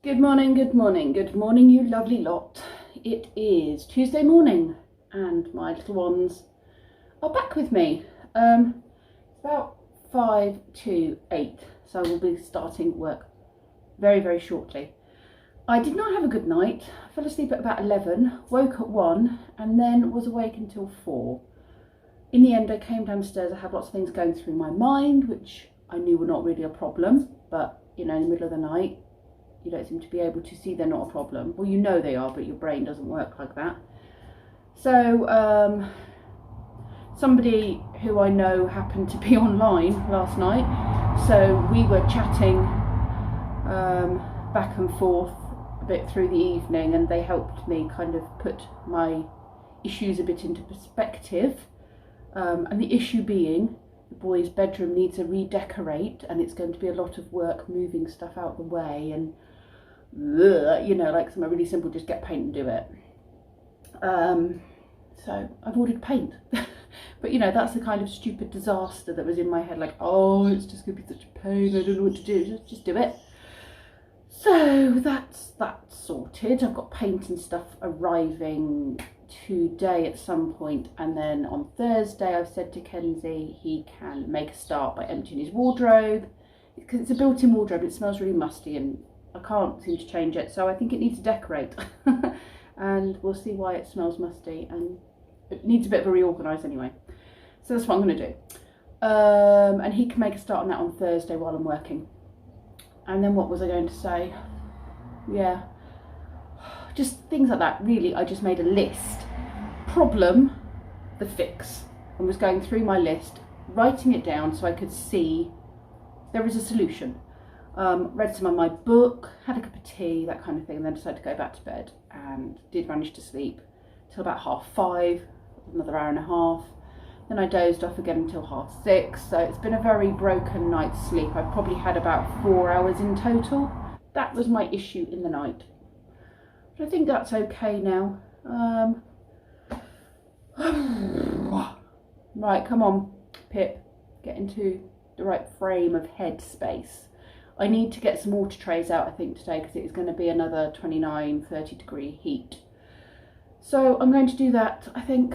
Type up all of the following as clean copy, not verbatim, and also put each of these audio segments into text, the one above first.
Good morning, good morning, good morning, you lovely lot. It is Tuesday morning and my little ones are back with me. It's about 5 to 8, so we'll be starting work very, very shortly. I did not have a good night. I fell asleep at about 11, woke at 1 and then was awake until 4. In the end, I came downstairs. I had lots of things going through my mind, which I knew were not really a problem, but you know, in the middle of the night, you don't seem to be able to see they're not a problem. Well, you know they are, but your brain doesn't work like that. So somebody who I know happened to be online last night, so we were chatting back and forth a bit through the evening, and they helped me kind of put my issues a bit into perspective, and the issue being the boys' bedroom needs a redecorate, and it's going to be a lot of work moving stuff out the way, and you know, like something really simple, just get paint and do it. So I've ordered paint. But you know, that's the kind of stupid disaster that was in my head, like, oh, it's just gonna be such a pain, I don't know what to do, just do it. So that's sorted. I've got paint and stuff arriving today at some point, and then on Thursday I've said to Kenzie he can make a start by emptying his wardrobe, because it's a built-in wardrobe. It smells really musty and I can't seem to change it, so I think it needs to decorate. And we'll see why it smells musty, and it needs a bit of a reorganise anyway. So that's what I'm going to do. And he can make a start on that on Thursday while I'm working. And then what was I going to say? Yeah, just things like that, really. I just made a list. Problem, the fix. And was going through my list, writing it down so I could see there is a solution. Read some of my book, had a cup of tea, that kind of thing, and then decided to go back to bed, and did manage to sleep till about 5:30, another hour and a half. Then I dozed off again until 6:30, so it's been a very broken night's sleep. I've probably had about 4 hours in total. That was my issue in the night. But I think that's okay now. Right, come on, Pip, get into the right frame of head space. I need to get some water trays out, I think, today, because it is going to be another 29, 30 degree heat. So I'm going to do that, I think.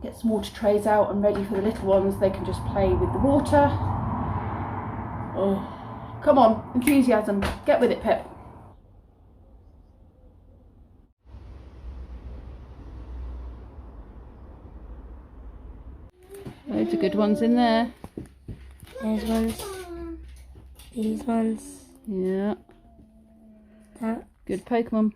Get some water trays out and ready for the little ones. They can just play with the water. Oh, come on, enthusiasm. Get with it, Pip. Loads of good ones in there. Those ones. These ones. Yeah. That. Good Pokemon.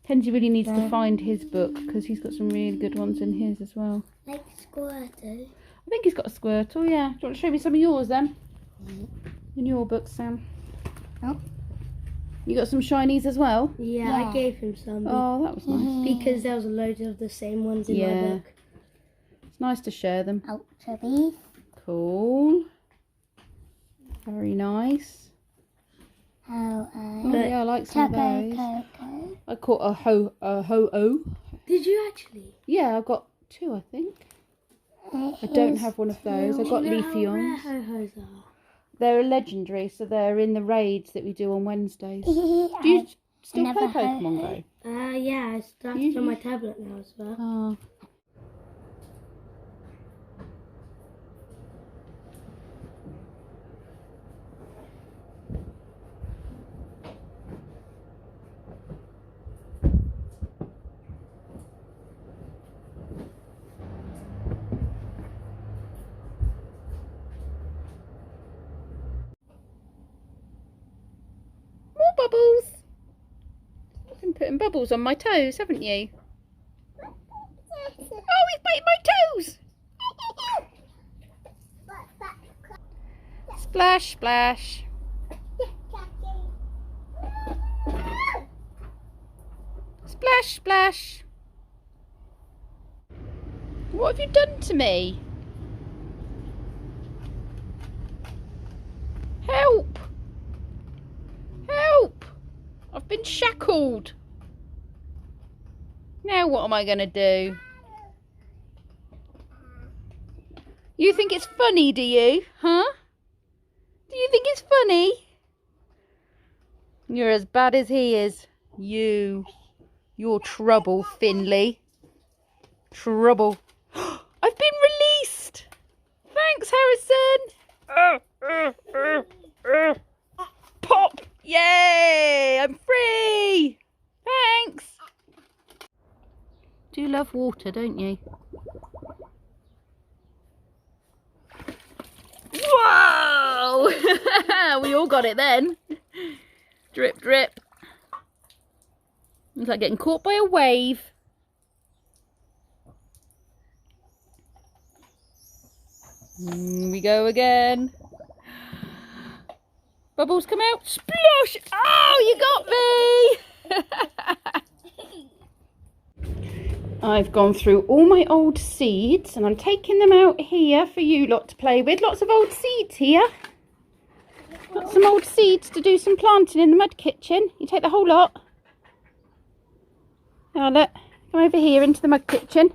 Kenzie really needs to find his book, because he's got some really good ones in his as well. Like Squirtle. I think he's got a Squirtle, yeah. Do you want to show me some of yours then? In your book, Sam? Oh. You got some shinies as well? Yeah, I gave him some. Oh, that was nice. Because there was a load of the same ones in my book. It's nice to share them. Ultra Beast. Cool. Very nice. Oh yeah, I like some of those. I caught a ho-oh. Did you actually? Yeah, I've got 2, I think. I don't have one of those. I've got Leafeons. Ho-hos are? They're legendary, so they're in the raids that we do on Wednesdays. Do you still play Pokemon Go? Yeah, I started on my tablet now as well. Oh. Bubbles. You've been putting bubbles on my toes, haven't you? Oh, he's biting my toes! Splash, splash. Splash, splash. What have you done to me? Help! Help! I've been shackled. Now what am I going to do? You think it's funny, do you? Huh? Do you think it's funny? You're as bad as he is. You're trouble, Finley. Trouble. I've been released. Thanks, Harrison. Pop. Yay, I'm free. Thanks. Do love water, don't you? Whoa! We all got it then. Drip, drip. It's like getting caught by a wave. We go again. Bubbles come out. Splosh! Oh, you got me! I've gone through all my old seeds and I'm taking them out here for you lot to play with. Lots of old seeds here. Got some old seeds to do some planting in the mud kitchen. You take the whole lot. Now look, come over here into the mud kitchen.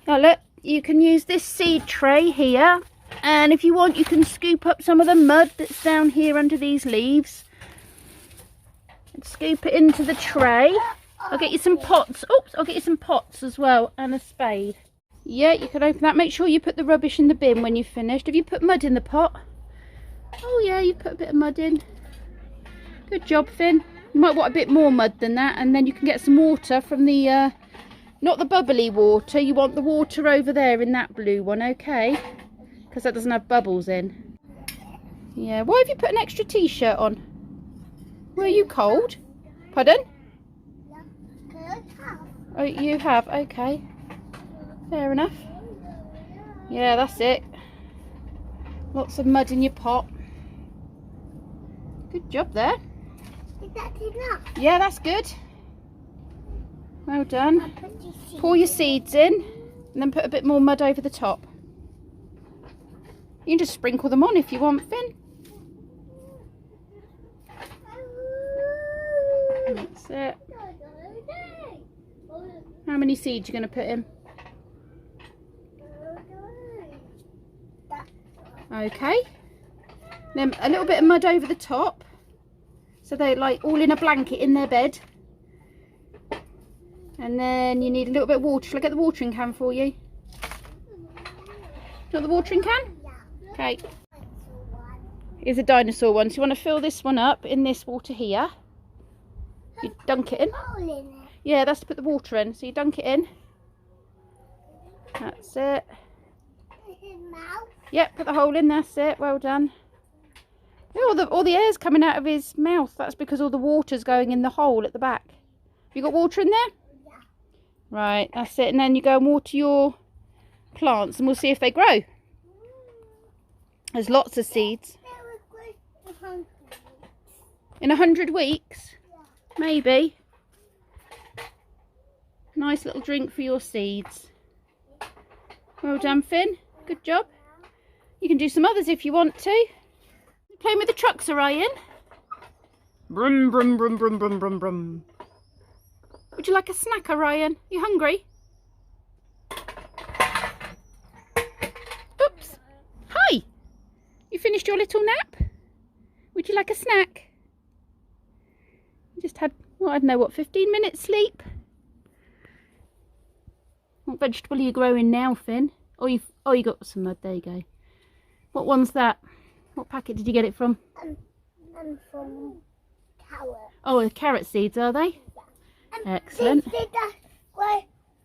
Now look, you can use this seed tray here. And if you want, you can scoop up some of the mud that's down here under these leaves. And scoop it into the tray. I'll get you some pots. Oops, I'll get you some pots as well and a spade. Yeah, you can open that. Make sure you put the rubbish in the bin when you've finished. Have you put mud in the pot? Oh yeah, you put a bit of mud in. Good job, Finn. You might want a bit more mud than that, and then you can get some water from the, not the bubbly water. You want the water over there in that blue one, okay? Because that doesn't have bubbles in. Yeah, why have you put an extra t-shirt on? Were you cold? Pardon? Oh, you have, okay. Fair enough. Yeah, that's it. Lots of mud in your pot. Good job there. Is that enough? Yeah, that's good. Well done. Pour your seeds in and then put a bit more mud over the top. You can just sprinkle them on if you want, Finn. That's it. How many seeds are you going to put in? Okay. Then a little bit of mud over the top. So they're like all in a blanket in their bed. And then you need a little bit of water. Shall I get the watering can for you? Do you want the watering can? Okay. Here's a dinosaur one. So you want to fill this one up in this water here. You dunk it in. Yeah, that's to put the water in. So you dunk it in. That's it. Yep, put the hole in. That's it. Well done. All the air's coming out of his mouth. That's because all the water's going in the hole at the back. Have you got water in there? Yeah. Right, that's it. And then you go and water your plants and we'll see if they grow. There's lots of seeds. In 100 weeks? Yeah. Maybe. Nice little drink for your seeds. Well done, Finn. Good job. You can do some others if you want to. You playing with the trucks, Orion? Brum, brum, brum, brum, brum, brum, brum. Would you like a snack, Orion? You hungry? Oops. Hi. You finished your little nap? Would you like a snack? You just had, well, I don't know, what, 15 minutes sleep? What vegetable are you growing now, Finn? Oh, you got some mud. There you go. What one's that? What packet did you get it from? From carrot. Oh, the carrot seeds, are they? Yeah. Excellent. They just grow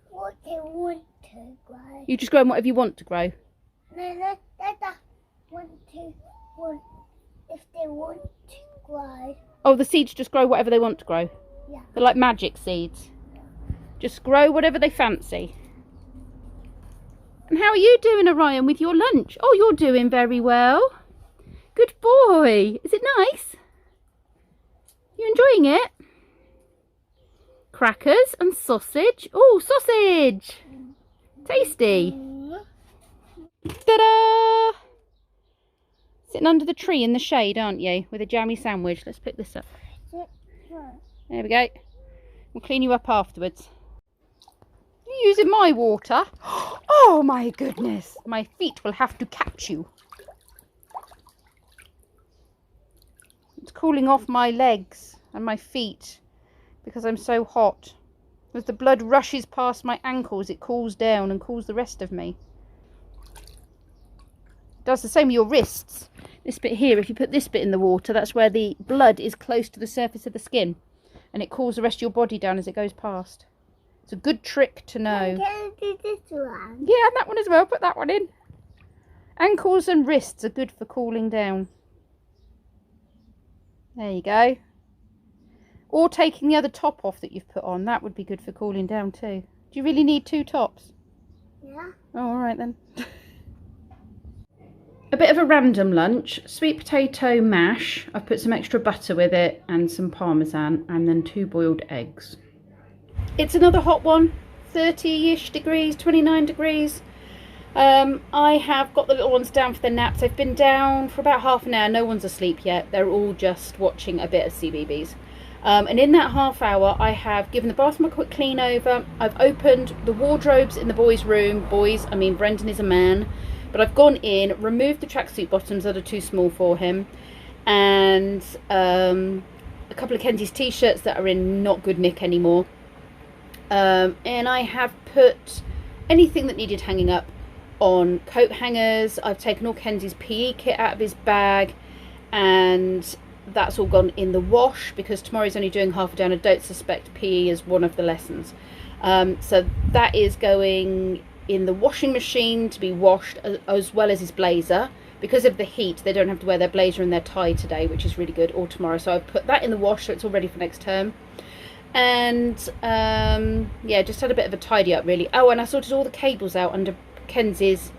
what they want to grow. You just grow whatever you want to grow? No, they just want if they want to grow. Oh, the seeds just grow whatever they want to grow? Yeah. They're like magic seeds? Just grow whatever they fancy? And how are you doing, Orion, with your lunch? Oh, you're doing very well. Good boy. Is it nice? You enjoying it? Crackers and sausage. Oh, sausage. Tasty. Ta-da! Sitting under the tree in the shade, aren't you? With a jammy sandwich. Let's pick this up. There we go. We'll clean you up afterwards. You're using my water? Oh my goodness. My feet will have to catch you. cooling off my legs and my feet because I'm so hot. As the blood rushes past my ankles, it cools down and cools the rest of me. It does the same with your wrists. This bit here, if you put this bit in the water, that's where the blood is close to the surface of the skin, and it cools the rest of your body down as it goes past. It's a good trick to know. I'm going to do this one. Yeah, and that one as well. Put that one in. Ankles and wrists are good for cooling down. There you go. Or taking the other top off that you've put on. That would be good for cooling down too. Do you really need 2 tops? Yeah. Oh, all right then. A bit of a random lunch. Sweet potato mash. I've put some extra butter with it and some parmesan, and then 2 boiled eggs. It's another hot one. 30-ish degrees, 29 degrees. I have got the little ones down for their naps. They've been down for about half an hour. No one's asleep yet. They're all just watching a bit of CBeebies. And in that half hour, I have given the bathroom a quick clean over. I've opened the wardrobes in the boys' room. Boys, I mean, Brendan is a man. But I've gone in, removed the tracksuit bottoms that are too small for him. And a couple of Kenzie's t-shirts that are in not good nick anymore. And I have put anything that needed hanging up on coat hangers. I've taken all Kenzie's PE kit out of his bag, and that's all gone in the wash because tomorrow he's only doing half a day and I don't suspect PE is one of the lessons. So that is going in the washing machine to be washed, as well as his blazer. Because of the heat, they don't have to wear their blazer and their tie today, which is really good, or tomorrow. So I've put that in the wash so it's all ready for next term. And yeah, just had a bit of a tidy up really. Oh, and I sorted all the cables out under Kenzie's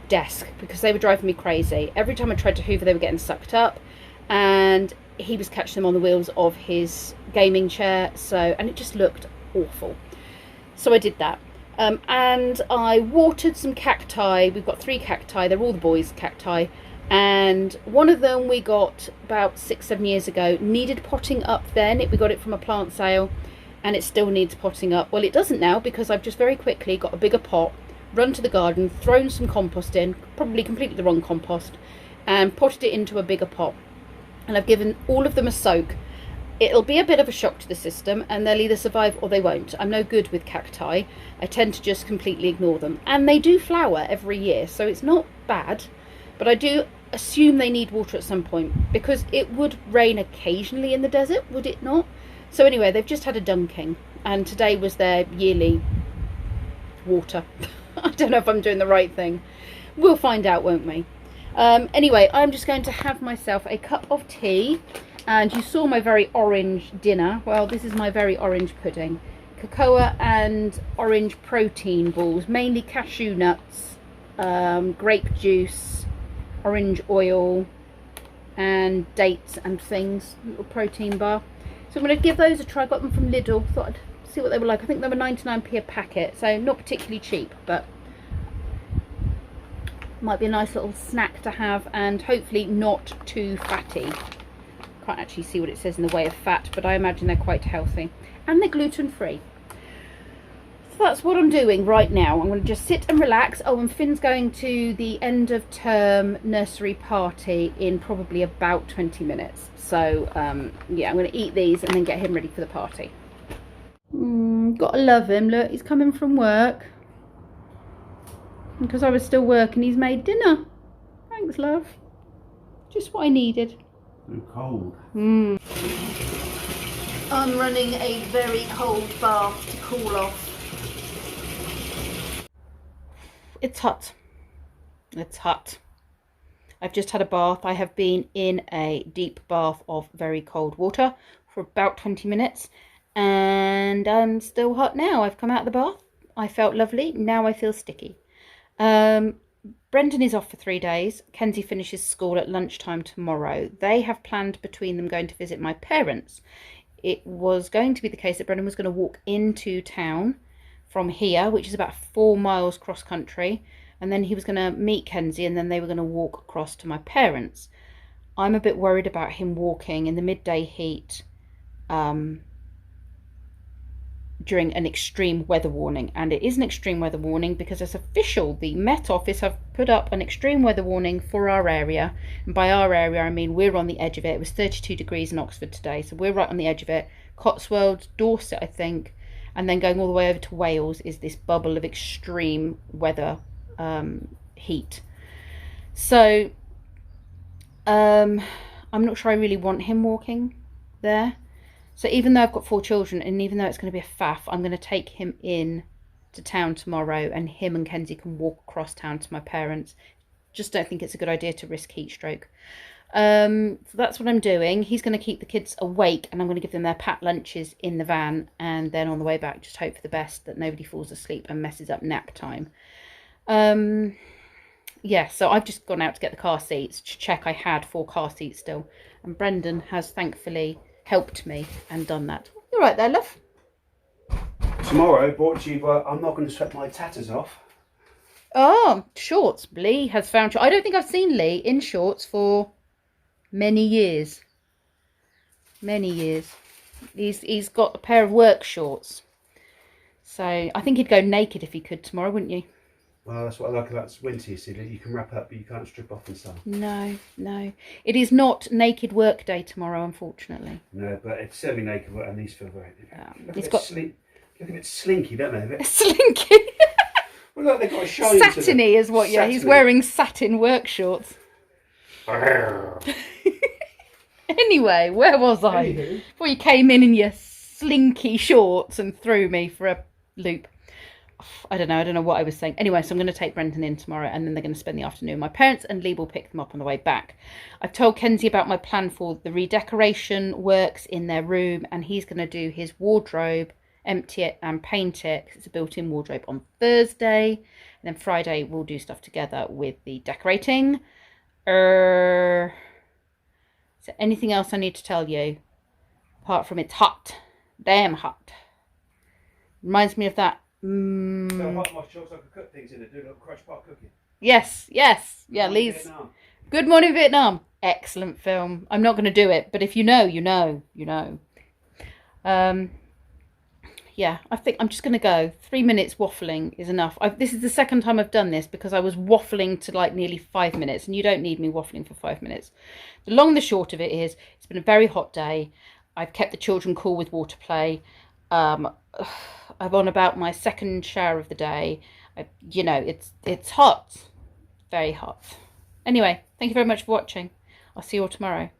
desk because they were driving me crazy. Every time I tried to hoover, they were getting sucked up, and he was catching them on the wheels of his gaming chair. And it just looked awful. So I did that. And I watered some cacti. We've got 3 cacti. They're all the boys' cacti. And one of them we got about 6-7 years ago. Needed potting up then. We got it from a plant sale. And it still needs potting up. Well, it doesn't now because I've just very quickly got a bigger pot, run to the garden, thrown some compost in. Probably completely the wrong compost. And potted it into a bigger pot. And I've given all of them a soak. It'll be a bit of a shock to the system, and they'll either survive or they won't. I'm no good with cacti. I tend to just completely ignore them. And they do flower every year, so it's not bad. But I do assume they need water at some point, because it would rain occasionally in the desert, would it not? So anyway, they've just had a dunking, and today was their yearly water. I don't know if I'm doing the right thing. We'll find out, won't we? Anyway, I'm just going to have myself a cup of tea. And you saw my very orange dinner. Well, this is my very orange pudding. Cocoa and orange protein balls, mainly cashew nuts, grape juice, orange oil, and dates and things, little protein bar. So I'm going to give those a try. I got them from Lidl, thought I'd see what they were like. I think they were 99p a packet, so not particularly cheap, but might be a nice little snack to have, and hopefully not too fatty. Can't actually see what it says in the way of fat, but I imagine they're quite healthy, and they're gluten-free. So that's what I'm doing right now. I'm going to just sit and relax. Oh, and Finn's going to the end of term nursery party in probably about 20 minutes. So yeah, I'm going to eat these and then get him ready for the party. Gotta love him. Look, he's coming from work, because I was still working, he's made dinner. Thanks, love. Just what I needed. Too cold. I'm running a very cold bath to cool off. It's hot. It's hot. I've just had a bath. I have been in a deep bath of very cold water for about 20 minutes. And I'm still hot now. I've come out of the bath. I felt lovely. Now I feel sticky. Brendan is off for 3 days. Kenzie finishes school at lunchtime tomorrow. They have planned between them going to visit my parents. It was going to be the case that Brendan was going to walk into town from here, which is about 4 miles cross country, and then he was going to meet Kenzie, and then they were going to walk across to my parents. I'm a bit worried about him walking in the midday heat, during an extreme weather warning. And it is an extreme weather warning because it's official. The Met Office have put up an extreme weather warning for our area. And by our area, I mean we're on the edge of it. It was 32 degrees in Oxford today, so we're right on the edge of it. Cotswolds, Dorset, I think, and then going all the way over to Wales is this bubble of extreme weather heat. So I'm not sure I really want him walking there. So even though I've got 4 children, and even though it's going to be a faff, I'm going to take him in to town tomorrow, and him and Kenzie can walk across town to my parents. Just don't think it's a good idea to risk heat stroke. So that's what I'm doing. He's going to keep the kids awake, and I'm going to give them their packed lunches in the van, and then on the way back just hope for the best that nobody falls asleep and messes up nap time. Yeah, so I've just gone out to get the car seats to check I had 4 car seats still, and Brendan has thankfully helped me and done that. You're right there, love. Tomorrow, brought to you by, I'm not going to sweat my tatters off. Oh, shorts. Lee has found shorts. I don't think I've seen Lee in shorts for many years. Many years. He's got a pair of work shorts. So I think he'd go naked if he could tomorrow, wouldn't you? Well, that's what I like about winter, you see, that you can wrap up, but you can't strip off and stuff. No. It is not naked work day tomorrow, unfortunately. No, but it's certainly naked, and these feel very... He's got... Look a bit slinky, don't they? A bit... Slinky? Well, look, they've got a shine Satiny is what, yeah, he's wearing satin work shorts. Anyway, where was I? Before you came in your slinky shorts and threw me for a loop. I don't know what I was saying. Anyway, so I'm going to take Brendan in tomorrow, and then they're going to spend the afternoon with my parents, and Lee will pick them up on the way back. I've told Kenzie about my plan for the redecoration works in their room, and he's going to do his wardrobe, empty it and paint it, because it's a built-in wardrobe, on Thursday. And then Friday we'll do stuff together with the decorating. Is there anything else I need to tell you? Apart from it's hot. Damn hot. Reminds me of that. Hot wash chocks, I could cook things in it, do a little crush pot cooking. Yes. Yeah, Lee's Good Morning Vietnam. Excellent film. I'm not going to do it, but if you know, you know. Yeah, I think I'm just going to go. 3 minutes waffling is enough. This is the second time I've done this because I was waffling to like nearly 5 minutes, and you don't need me waffling for 5 minutes. The long and the short of it is, it's been a very hot day. I've kept the children cool with water play. I've on about my second shower of the day. It's hot. Very hot. Anyway, thank you very much for watching. I'll see you all tomorrow.